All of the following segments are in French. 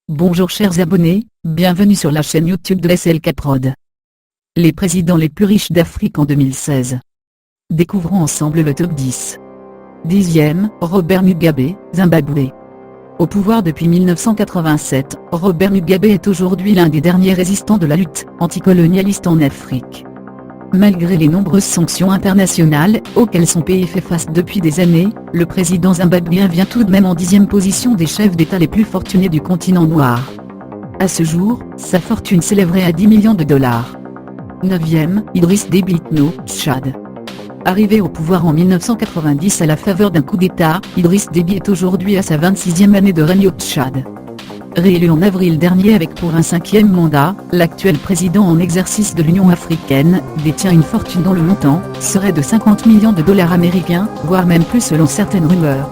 Bonjour chers abonnés, bienvenue sur la chaîne YouTube de SLK Prod. Les présidents les plus riches d'Afrique en 2016. Découvrons ensemble le top 10. 10e, Robert Mugabe, Zimbabwe. Au pouvoir depuis 1987, Robert Mugabe est aujourd'hui l'un des derniers résistants de la lutte anticolonialiste en Afrique. Malgré les nombreuses sanctions internationales auxquelles son pays fait face depuis des années, le président zimbabwéen vient tout de même en 10e position des chefs d'État les plus fortunés du continent noir. À ce jour, sa fortune s'élèverait à 10 millions de dollars. 9e, Idriss Déby Itno, Tchad. Arrivé au pouvoir en 1990 à la faveur d'un coup d'État, Idriss Déby est aujourd'hui à sa 26e année de règne au Tchad. Réélu en avril dernier avec pour un 5e mandat, l'actuel président en exercice de l'Union africaine détient une fortune dont le montant serait de 50 millions de dollars américains, voire même plus selon certaines rumeurs.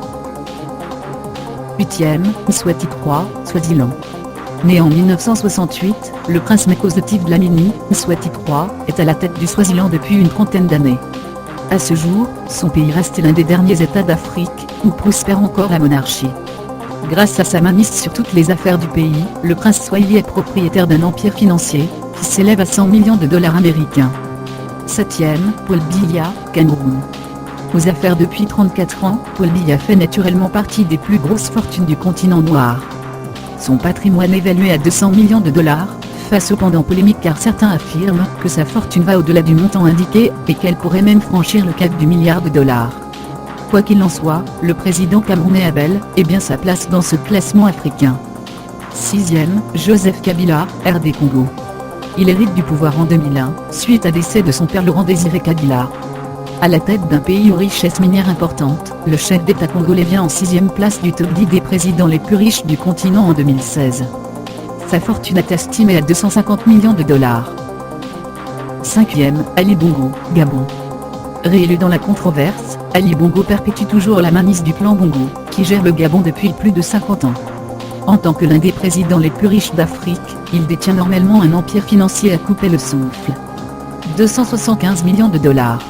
8e, Mswati III, Swaziland. Né en 1968, le prince Mkhosi Dlamini, Mswati III, est à la tête du Swaziland depuis une trentaine d'années. À ce jour, son pays reste l'un des derniers États d'Afrique où prospère encore la monarchie. Grâce à sa mainmise sur toutes les affaires du pays, le prince Swahili est propriétaire d'un empire financier qui s'élève à 100 millions de dollars américains. 7e, Paul Biya, Cameroun. Aux affaires depuis 34 ans, Paul Biya fait naturellement partie des plus grosses fortunes du continent noir. Son patrimoine évalué à 200 millions de dollars, fait cependant polémique car certains affirment que sa fortune va au-delà du montant indiqué et qu'elle pourrait même franchir le cap du milliard de dollars. Quoi qu'il en soit, le président camerounais a bel et bien sa place dans ce classement africain. 6e, Joseph Kabila, RD Congo. Il hérite du pouvoir en 2001, suite à décès de son père Laurent Désiré Kabila. À la tête d'un pays aux richesses minières importantes, le chef d'État congolais vient en 6e place du top 10 des présidents les plus riches du continent en 2016. Sa fortune est estimée à 250 millions de dollars. 5e, Ali Bongo, Gabon. Réélu dans la controverse, Ali Bongo perpétue toujours la mainmise du clan Bongo, qui gère le Gabon depuis plus de 50 ans. En tant que l'un des présidents les plus riches d'Afrique, il détient normalement un empire financier à couper le souffle. 275 millions de dollars.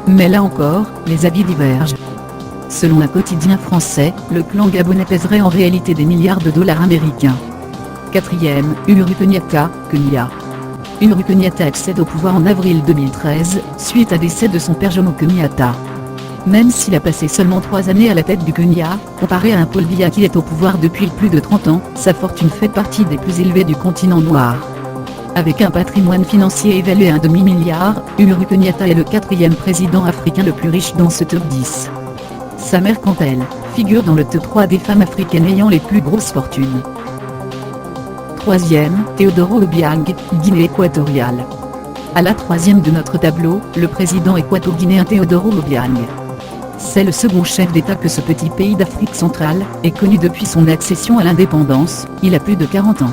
Mais là encore, les avis divergent. Selon un quotidien français, le clan gabonais pèserait en réalité des milliards de dollars américains. 4e, Uhuru Kenyatta, Kenya. Uhuru Kenyatta accède au pouvoir en avril 2013, suite à décès de son père Jomo Kenyatta. Même s'il a passé seulement 3 années à la tête du Kenya, comparé à un Paul Biya qui est au pouvoir depuis plus de 30 ans, sa fortune fait partie des plus élevées du continent noir. Avec un patrimoine financier évalué à un demi-milliard, Uhuru Kenyatta est le 4e président africain le plus riche dans ce top 10. Sa mère quant à elle, figure dans le top 3 des femmes africaines ayant les plus grosses fortunes. 3e, Teodoro Obiang, Guinée équatoriale. À la 3e de notre tableau, le président équato-guinéen Teodoro Obiang. C'est le second chef d'État que ce petit pays d'Afrique centrale est connu depuis son accession à l'indépendance, il a plus de 40 ans.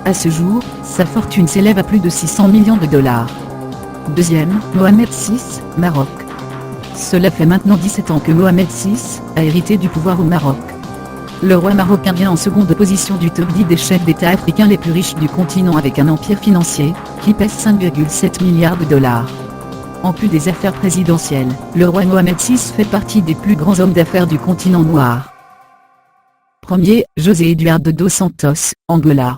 À ce jour, sa fortune s'élève à plus de 600 millions de dollars. 2e, Mohamed VI, Maroc. Cela fait maintenant 17 ans que Mohamed VI a hérité du pouvoir au Maroc. Le roi marocain vient en seconde position du top 10 des chefs d'État africains les plus riches du continent avec un empire financier qui pèse 5,7 milliards de dollars. En plus des affaires présidentielles, le roi Mohamed VI fait partie des plus grands hommes d'affaires du continent noir. 1er, José Eduardo dos Santos, Angola.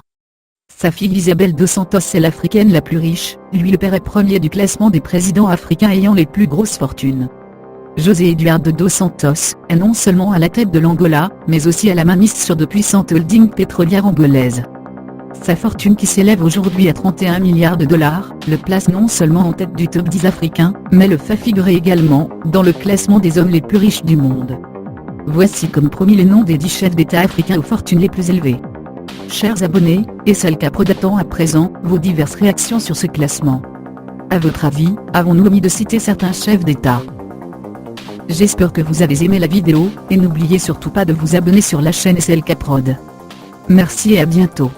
Sa fille Isabel dos Santos est l'Africaine la plus riche, lui le père est premier du classement des présidents africains ayant les plus grosses fortunes. José Eduardo dos Santos est non seulement à la tête de l'Angola, mais aussi à la mainmise sur de puissantes holdings pétrolières angolaises. Sa fortune qui s'élève aujourd'hui à 31 milliards de dollars, le place non seulement en tête du top 10 africain, mais le fait figurer également dans le classement des hommes les plus riches du monde. Voici comme promis les noms des 10 chefs d'État africains aux fortunes les plus élevées. Chers abonnés, SLK Prod attend à présent vos diverses réactions sur ce classement. À votre avis, avons-nous omis de citer certains chefs d'État? J'espère que vous avez aimé la vidéo, et n'oubliez surtout pas de vous abonner sur la chaîne SLK Prod. Merci et à bientôt.